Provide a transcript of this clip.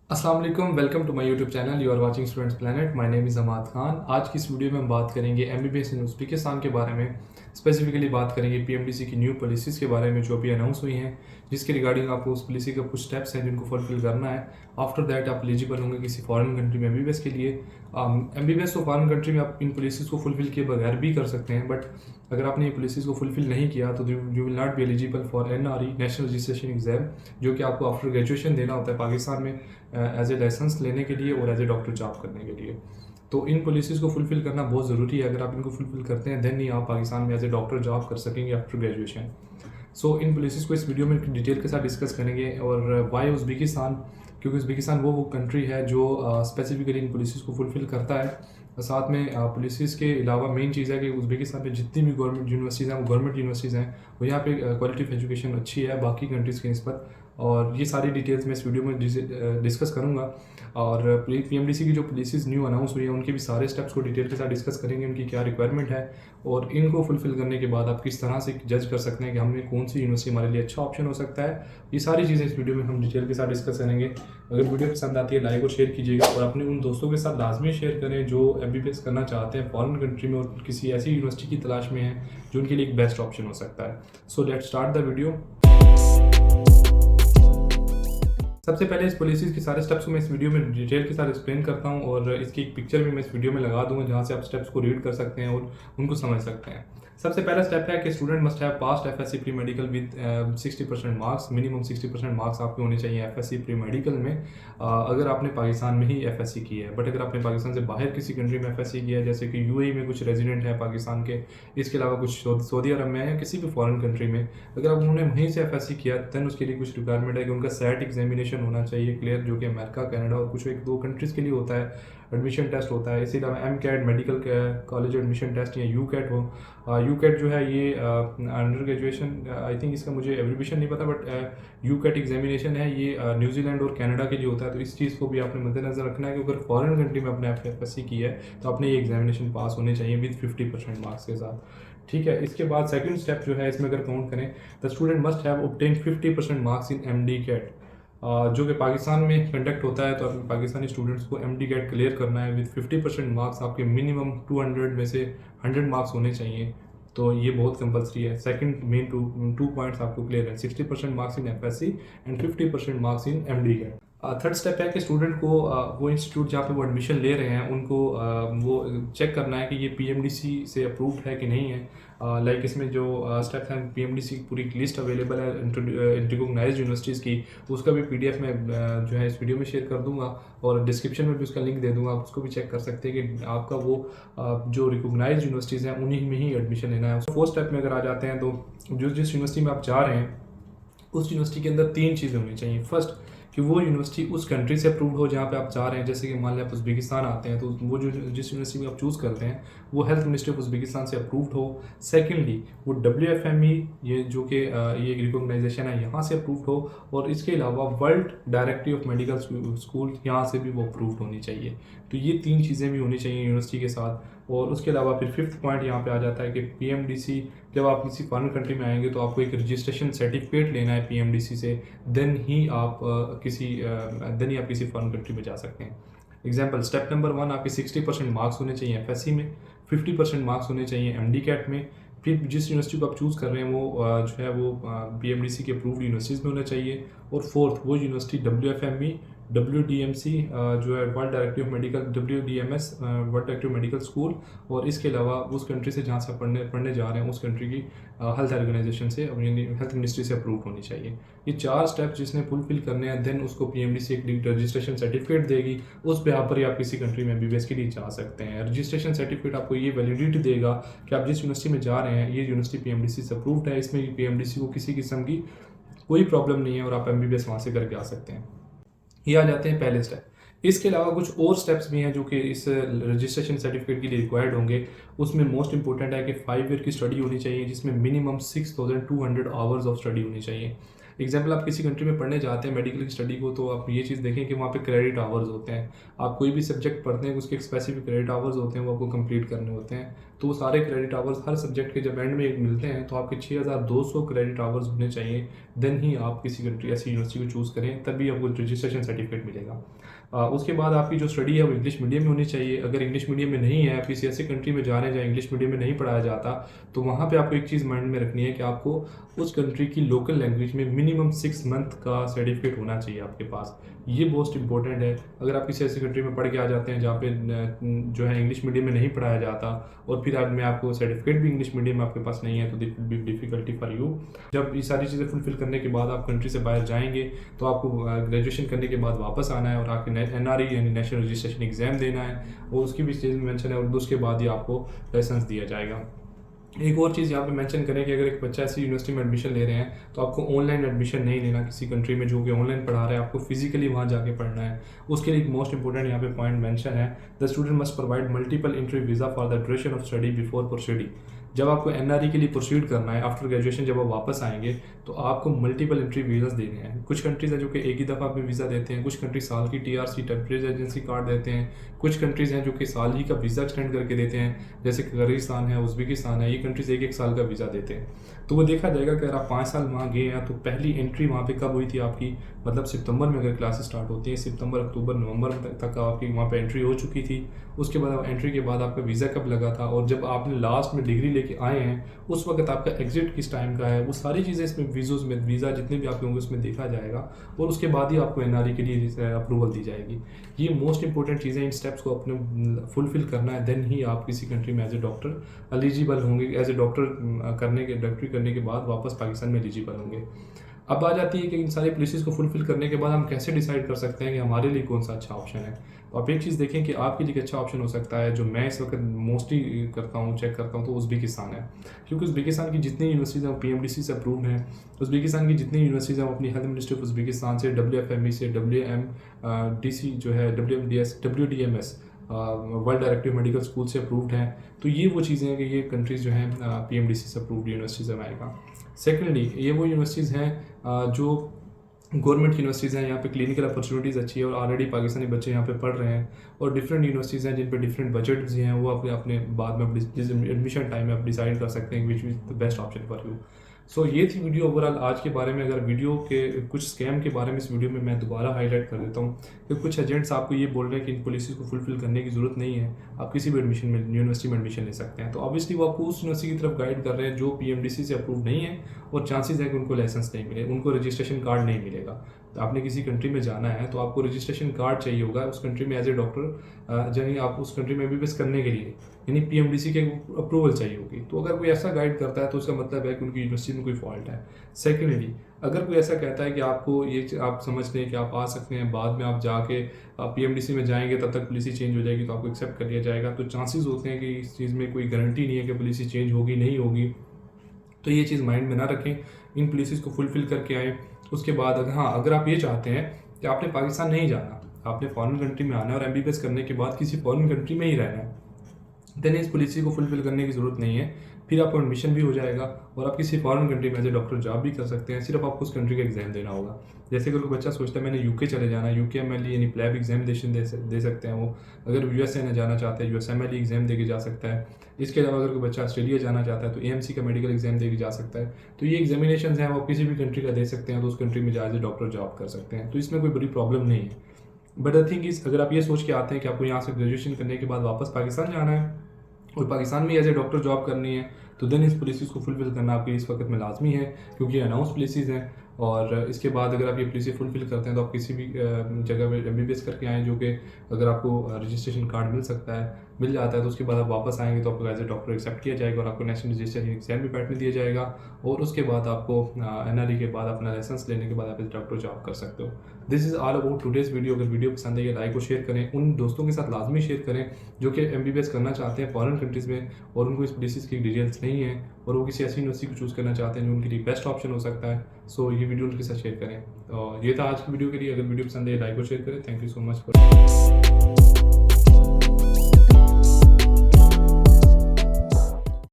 अस्सलाम वालेकुम, welcome to my YouTube channel. You are watching students planet. My name is Amad Khan. आज की इस वीडियो में हम बात करेंगे एमबीबीएस इन उज़्बेकिस्तान के बारे में। स्पेसिफिकली बात करेंगे पीएमडीसी की न्यू पॉलिसीज़ के बारे में जो अभी अनाउंस हुई हैं, जिसके रिगार्डिंग आपको उस पॉलिसी का कुछ स्टेप्स हैं जिनको फुलफिल करना है। आफ्टर दैट आप एलिजिबल होंगे किसी फॉरेन कंट्री में एमबीबीएस के लिए। एमबीबीएस तो फॉरेन कंट्री में आप इन पॉलिसीज़ को फुलफिल किए बगैर भी कर सकते हैं, बट अगर आपने ये पॉलिसीज़ को फुलफिल नहीं किया तो you will not be eligible for NRE, national registration exam, जो कि आपको आफ्टर ग्रेजुएशन देना होता है पाकिस्तान में एज ए लाइसेंस लेने के लिए और एज ए डॉक्टर जॉब करने के लिए। तो इन पॉलिसीज़ को फुलफिल करना बहुत ज़रूरी है। अगर आप इनको फुलफिल करते हैं देन ही आप पाकिस्तान में एज ए डॉक्टर जॉब कर सकेंगे आफ्टर ग्रेजुएशन। सो इन पॉलिसीज़ को इस वीडियो में डिटेल के साथ डिस्कस करेंगे। और वाई उज़्बेकिस्तान, क्योंकि उज़्बेकिस्तान वो कंट्री है जो स्पेसिफिकली इन पॉलिसीज़ को फुलफिल करता है। साथ में पॉलिसीज़ के अलावा मेन चीज़ है कि उज़्बेकिस्तान में जितनी भी गवर्नमेंट यूनिवर्सिटीज़ हैं वो गवर्नमेंट यूनिवर्सिटीज़ हैं, वो यहाँ पे क्वालिटी ऑफ एजुकेशन अच्छी है बाकी कंट्रीज़ के निस्बत। और ये सारी डिटेल्स मैं इस वीडियो में डिस्कस करूँगा। और पीएमडीसी की जो पॉलिसीज़ न्यू अनाउंस हुई है उनके भी सारे स्टेप्स को डिटेल के साथ डिस्कस करेंगे, उनकी क्या रिक्वायरमेंट है और इनको फुलफिल करने के बाद आप किस तरह से जज कर सकते हैं कि हमें कौन सी यूनिवर्सिटी हमारे लिए अच्छा ऑप्शन हो सकता है। ये सारी चीज़ें इस वीडियो में हम डिटेल के साथ डिस्कस करेंगे। अगर वीडियो पसंद आती है लाइक और शेयर कीजिएगा और अपने उन दोस्तों के साथ लाजमी शेयर करें जो एमबीबीएस करना चाहते हैं फॉरेन कंट्री में और किसी ऐसी यूनिवर्सिटी की तलाश में है जो उनके लिए एक बेस्ट ऑप्शन हो सकता है। So let's start the video. सबसे पहले इस पॉलिसीज़ के सारे स्टेप्स को मैं इस वीडियो में डिटेल के साथ एक्सप्लेन करता हूं और इसकी एक पिक्चर भी मैं इस वीडियो में लगा दूंगा जहां से आप स्टेप्स को रीड कर सकते हैं और उनको समझ सकते हैं। सबसे पहला स्टेप है कि student must have past FSc pre medical with 60% marks. Minimum 60% marks आपके होने चाहिए एफएससी प्री मेडिकल में अगर आपने पाकिस्तान में ही एफएससी की है। बट अगर आपने पाकिस्तान से बाहर किसी कंट्री में एफएससी किया है, जैसे कि यूएई में कुछ रेजिडेंट है पाकिस्तान के, इसके अलावा कुछ सऊदी अरब में है या किसी भी फॉरेन कंट्री में, अगर आप उन्होंने वहीं से एफएससी किया दैन उसके लिए कुछ रिक्वायरमेंट है कि उनका सेट एग्जामिनेशन होना चाहिए क्लियर, जो कि अमेरिका, कनाडा और कुछ एक दो कंट्रीज़ के लिए होता है। एडमिशन टेस्ट होता है। इसी अलावा M CAT medical college admission test या यू कैट हो। यू कैट जो है ये अंडर ग्रेजुएशन, आई थिंक इसका मुझे एब्रीविएशन नहीं पता, बट यू कैट एग्जामिनेशन है ये न्यूजीलैंड और कनाडा के लिए होता है। तो इस चीज़ को भी आपने मद्देनजर रखना है कि अगर फॉरेन कंट्री में आपने एफएससी की है तो आपने ये एग्जामिनेशन पास होने चाहिए विद 50% मार्क्स के साथ। ठीक है। इसके बाद सेकंड स्टेप जो है इसमें अगर काउंट करें, the student must have obtain 50% marks in MD CAT, जो कि पाकिस्तान में कंडक्ट होता है। तो आपने पाकिस्तानी स्टूडेंट्स को एमडी कैट क्लियर करना है विद 50% मार्क्स। आपके मिनिमम 200 में से 100 मार्क्स होने चाहिए, तो ये बहुत कंपलसरी है। सेकंड मेन टू पॉइंट्स आपको क्लियर है, 60% marks in FSC and 50% marks in MD CAT. Third step है कि स्टूडेंट को वो इंस्टीट्यूट जहाँ पे वो एडमिशन ले रहे हैं उनको वो चेक करना है कि ये पीएमडीसी से अप्रूव्ड है कि नहीं है। लाइक इसमें जो स्टेप है पीएमडीसी की पूरी लिस्ट अवेलेबल है रिकॉग्नाइज्ड यूनिवर्सिटीज़ की, उसका भी पीडीएफ में जो है इस वीडियो में शेयर कर दूंगा और डिस्क्रिप्शन में भी उसका लिंक दे दूंगा। आप उसको भी चेक कर सकते हैं कि आपका वो जो रिकॉग्नाइज्ड यूनिवर्सिटीज़ हैं उन्हीं में ही एडमिशन लेना है। फोर्थ स्टेप में अगर आ जाते हैं तो जिस यूनिवर्सिटी में आप जा रहे हैं उस यूनिवर्सिटी के अंदर 3 चीज़ें होनी चाहिए। फर्स्ट कि वो यूनिवर्सिटी उस कंट्री से अप्रूव्ड हो जहाँ पे आप जा रहे हैं। जैसे कि मान लिया आप उज़्बेकिस्तान आते हैं तो वो जो जिस यूनिवर्सिटी में आप चूज़ करते हैं वो हेल्थ मिनिस्ट्री ऑफ उज़्बेकिस्तान से अप्रूव्ड हो। सेकेंडली वो WFME, ये जो कि ये रिकॉग्नाइजेशन है, यहाँ से अप्रूव्ड हो। और इसके अलावा world directory of medical school, यहाँ से भी वो अप्रूव्ड होनी चाहिए। तो ये 3 चीज़ें भी होनी चाहिए यूनिवर्सिटी के साथ। और उसके अलावा फिर फिफ्थ पॉइंट यहाँ पे आ जाता है कि पीएमडीसी, जब आप किसी फॉरेन कंट्री में आएंगे तो आपको एक रजिस्ट्रेशन सर्टिफिकेट लेना है पीएमडीसी से, देन ही आप किसी फॉरेन कंट्री में जा सकते हैं। एग्जाम्पल स्टेप नंबर 1, आपके 60% मार्क्स होने चाहिए एफएससी में, 50% मार्क्स होने चाहिए एमडी कैट में। फिर जिस यूनिवर्सिटी को आप चूज़ कर रहे हैं वो जो है वो पीएमडीसी के अप्रूव्ड यूनिवर्सिटीज़ में होना चाहिए। और फोर्थ वो यूनिवर्सिटी WFME, WDMC जो है world directory of medical, WDMS world directory of medical school, और इसके अलावा उस कंट्री से जहाँ से पढ़ने जा रहे हैं उस कंट्री की हेल्थ ऑर्गेनाइजेशन से, हेल्थ मिनिस्ट्री से अप्रूव होनी चाहिए। ये 4 स्टेप्स जिसने फुलफिल करने हैं, देन उसको पीएमडीसी एक रजिस्ट्रेशन सर्टिफिकेट देगी। उस पे आप किसी कंट्री में एमबीबीएस के लिए जा सकते हैं। रजिस्ट्रेशन सर्टिफिकेट आपको ये वैलिडिटी देगा कि आप जिस यूनिवर्सिटी में जा रहे हैं ये यूनिवर्सिटी पीएमडीसी से अप्रूव्ड है, इसमें पीएमडीसी को किसी किस्म की कोई प्रॉब्लम नहीं है और आप एमबीबीएस वहाँ से करके आ सकते हैं। ये आ जाते हैं पहले स्टेप। इसके अलावा कुछ और स्टेप्स भी हैं जो कि इस रजिस्ट्रेशन सर्टिफिकेट के लिए रिक्वायर्ड होंगे। उसमें मोस्ट इंपॉर्टेंट है कि 5 ईयर की स्टडी होनी चाहिए जिसमें मिनिमम 6200 आवर्स ऑफ स्टडी होनी चाहिए। एग्जाम्पल आप किसी कंट्री में पढ़ने जाते हैं मेडिकल की स्टडी को, तो आप ये चीज़ देखें कि वहाँ पे क्रेडिट आवर्स होते हैं। आप कोई भी सब्जेक्ट पढ़ते हैं उसके एक स्पेसिफिक क्रेडिट आवर्स होते हैं, वो आपको कंप्लीट करने होते हैं। तो वो सारे क्रेडिट आवर्स हर सब्जेक्ट के जब एंड में मिलते हैं तो आपके 6200 क्रेडिट आवर्स होने चाहिए। देन ही आप किसी कंट्री ऐसी यूनिवर्सिटी को चूज़ करें, तभी आपको रजिस्ट्रेशन सर्टिफिकेट मिलेगा। उसके बाद आपकी जो स्टडी है वो इंग्लिश मीडियम में होनी चाहिए। अगर इंग्लिश मीडियम में नहीं है, आप किसी ऐसे कंट्री में जा रहे हैं जहाँ इंग्लिश मीडियम में नहीं पढ़ाया जाता, तो वहाँ पे आपको एक चीज़ माइंड में रखनी है कि आपको उस कंट्री की लोकल लैंग्वेज में मिनिमम 6 मंथ का सर्टिफिकेट होना चाहिए आपके पास। ये मोस्ट इंपॉर्टेंट है। अगर आप किसी ऐसी कंट्री में पढ़ के आ जाते हैं जहाँ पे जो है इंग्लिश मीडियम में नहीं पढ़ाया जाता और फिर बाद में आपको सर्टिफिकेट भी इंग्लिश मीडियम में आपके पास नहीं है, तो that will be difficulty for you. जब ये सारी चीज़ें फुलफिल करने के बाद आप कंट्री से बाहर जाएंगे तो आपको ग्रेजुएशन करने के बाद वापस आना है और आके NRE यानी नेशनल रजिस्ट्रेशन एग्जाम देना है, और उसकी भी चीज़ मेंशन है, और उसके बाद ही आपको लाइसेंस दिया जाएगा। एक और चीज़ यहाँ पे मेंशन करें कि अगर एक बच्चा ऐसी यूनिवर्सिटी में एडमिशन ले रहे हैं तो आपको ऑनलाइन एडमिशन नहीं लेना किसी कंट्री में जो कि ऑनलाइन पढ़ा रहा है, आपको फिजिकली वहाँ जाके पढ़ना है। उसके लिए एक मोस्ट इंपॉर्टेंट यहाँ पे पॉइंट मेंशन है, the student must provide multiple entry visa for the duration of study before proceeding. जब आपको NRE के लिए प्रोसीड करना है आफ्टर ग्रेजुएशन, जब आप वापस आएंगे तो आपको मल्टीपल एंट्री वीज़ा देने हैं। कुछ कंट्रीज़ हैं जो कि एक ही दफ़ा पे वीज़ा देते हैं, कुछ कंट्री साल की TRC टेम्परेरी रेजिडेंसी कार्ड देते हैं, कुछ कंट्रीज़ हैं जो कि साल ही का वीज़ा एक्सटेंड करके देते हैं, जैसे किर्गिस्तान है, उज़्बेकिस्तान है। ये कंट्रीज़ एक साल का वीज़ा देते हैं। तो वो देखा जाएगा कि अगर आप 5 साल वहाँ गए हैं तो पहली एंट्री वहाँ पे कब हुई थी आपकी, मतलब सितंबर में अगर क्लासेस स्टार्ट होती हैं, सितंबर, अक्टूबर, नवंबर तक आपकी वहाँ पे एंट्री हो चुकी थी। उसके बाद एंट्री के बाद आपका वीज़ा कब लगा था, और जब आपने लास्ट में डिग्री लेके आए हैं उस वक्त आपका एग्जिट किस टाइम का है, वो सारी चीज़ें इसमें वीज़ा जितने भी आपके होंगे उसमें देखा जाएगा, और उसके बाद ही आपको NRE के लिए अप्रूवल दी जाएगी। ये मोस्ट इंपॉर्टेंट चीज़ें, इन स्टेप्स को अपने फुलफिल करना है, देन ही आप किसी कंट्री में एज ए डॉक्टर एलिजिबल होंगे। एज ए डॉक्टर डॉक्टरी करने के बाद वापस पाकिस्तान में एलिजिबल होंगे। अब आ जाती है कि इन सारी प्लेसेस को फुलफिल करने के बाद हम कैसे डिसाइड कर सकते हैं कि हमारे लिए कौन सा अच्छा ऑप्शन है। तो आप एक चीज़ देखें कि आपके लिए अच्छा ऑप्शन हो सकता है, जो मैं इस वक्त मोस्टली करता हूँ, चेक करता हूँ, तो उज़्बेकिस्तान है। क्योंकि उज़्बेकिस्तान की जितनी यूनिवर्सिटीज़ हैं वो PMDC से अप्रूव्ड हैं। उज़्बेकिस्तान की जितनी यूनिवर्सिटीज़ हैं वो अपनी हेल्थ मिनिस्ट्री ऑफ उज़्बेकिस्तान से, WFME से, WMDC जो है, WDMS world directive medical school से अप्रूव्ड हैं। तो ये वो चीज़ें हैं कि ये कंट्रीज़ जो हैं PMDC से अप्रूव्ड यूनिवर्सिटीज़ हैं अमेरिका। सेकेंडली, ये वो यूनिवर्सिटीज़ हैं जो गवर्नमेंट यूनिवर्सिटीज़ हैं, यहाँ पे क्लिनिकल अपॉर्चुनिटीज़ अच्छी है और ऑलरेडी पाकिस्तानी बच्चे यहाँ पे पढ़ रहे हैं। और डिफरेंट यूनिवर्सिटीज़ हैं जिन पे डिफरेंट बजट्स हैं, वो अपने अपने बाद में एडमिशन टाइम में आप डिसाइड कर सकते हैं which is the best option for you. So ये थी वीडियो ओवरऑल आज के बारे में। अगर वीडियो के कुछ स्कैम के बारे में इस वीडियो में मैं दोबारा हाईलाइट कर देता हूँ कि कुछ एजेंट्स आपको ये बोल रहे हैं कि इन पॉलिसीज़ को फुलफिल करने की ज़रूरत नहीं है, आप किसी भी यूनिवर्सिटी में एडमिशन ले सकते हैं। तो ऑब्वियसली वो आपको उस यूनिवर्सिटी की तरफ गाइड कर रहे हैं जो PMDC से अप्रूव नहीं है, और चांसेस है कि उनको लाइसेंस नहीं मिले, उनको रजिस्ट्रेशन कार्ड नहीं मिलेगा। तो आपने किसी कंट्री में जाना है तो आपको रजिस्ट्रेशन कार्ड चाहिए होगा उस कंट्री में एज ए डॉक्टर, यानी आप उस कंट्री में MBBS करने के लिए, यानी PMDC के अप्रूवल चाहिए होगी। तो अगर कोई ऐसा गाइड करता है तो उसका मतलब है कि उनकी यूनिवर्सिटी में कोई फॉल्ट है। सेकेंडली, अगर कोई ऐसा कहता है कि आपको ये आप समझ लें कि आप आ सकते हैं, बाद में आप जाके PMDC में जाएंगे तब तक पॉलिसी चेंज हो जाएगी तो आपको एक्सेप्ट कर लिया जाएगा, तो चांसेस होते हैं कि इस चीज़ में कोई गारंटी नहीं है कि पॉलिसी चेंज होगी नहीं होगी। तो ये चीज़ माइंड में ना रखें, इन पॉलिसीज़ को फुलफिल करके आएँ। उसके बाद अगर आप ये चाहते हैं कि आपने पाकिस्तान नहीं जाना, आपने फॉरेन कंट्री में आना है और MBBS करने के बाद किसी फॉरेन कंट्री में ही रहना है, देन इस पॉलिसी को फुलफिल करने की ज़रूरत नहीं है। फिर आपको एडमिशन भी हो जाएगा और आप किसी फॉरेन कंट्री में एज ए डॉक्टर जॉब भी कर सकते हैं। सिर्फ आपको उस कंट्री का एग्जाम देना होगा। जैसे अगर कोई बच्चा सोचता है मैंने UK चले जाना है, UKMLE यानी प्लैब एग्जामिनेशन दे सकते हैं वो। अगर USA में जाना चाहता है USMLE एग्जाम दे के जा सकता है। इसके अलावा अगर कोई बच्चा ऑस्ट्रेलिया जाना चाहता है तो AMC का मेडिकल एग्जाम दे के जा सकता है। तो ये एग्जामिनेशन हैं वो किसी भी कंट्री का दे सकते हैं, तो उस कंट्री में एज ए डॉक्टर जॉब कर सकते हैं। तो इसमें कोई बड़ी प्रॉब्लम नहीं है। बट द थिंग इज़, अगर आप ये सोच के आते हैं कि आपको यहाँ से ग्रेजुएशन करने के बाद वापस पाकिस्तान जाना है और पाकिस्तान में एज ए डॉक्टर जॉब करनी है, तो देन इस पॉलिसीज़ को फुलफिल करना आपके इस वक्त में लाजमी है, क्योंकि ये अनाउंस पॉलिसीज़ हैं। और इसके बाद अगर आप ये पॉलिसी फुलफिल करते हैं तो आप किसी भी जगह पे MBBS करके आएँ, जो कि अगर आपको रजिस्ट्रेशन कार्ड मिल जाता है तो उसके बाद आप वापस आएंगे तो आपको एज ए डॉक्टर एक्सेप्ट किया जाएगा और आपको नेशनल रजिस्ट्रेशन एग्जाम भी बैठने दिया जाएगा, और उसके बाद आपको NRE के बाद अपना लाइसेंस लेने के बाद आप एज डॉक्टर जॉब कर सकते हो। This is all about today's video. अगर वीडियो पसंद है लाइक और शेयर करें, उन दोस्तों के साथ लाजमी शेयर करें जो कि MBBS करना चाहते हैं फॉरेन कंट्रीज़ में और उनको इस पॉलिसीज़ की डिटेल्स नहीं है और वो किसी ऐसी यूनिवर्सिटी को चूज़ करना चाहते हैं जो उनके लिए बेस्ट ऑप्शन हो सकता है। सो ये वीडियो उनके साथ शेयर करें। तो ये था आज की वीडियो के लिए। अगर वीडियो पसंद है लाइक और शेयर करें। Thank you so much for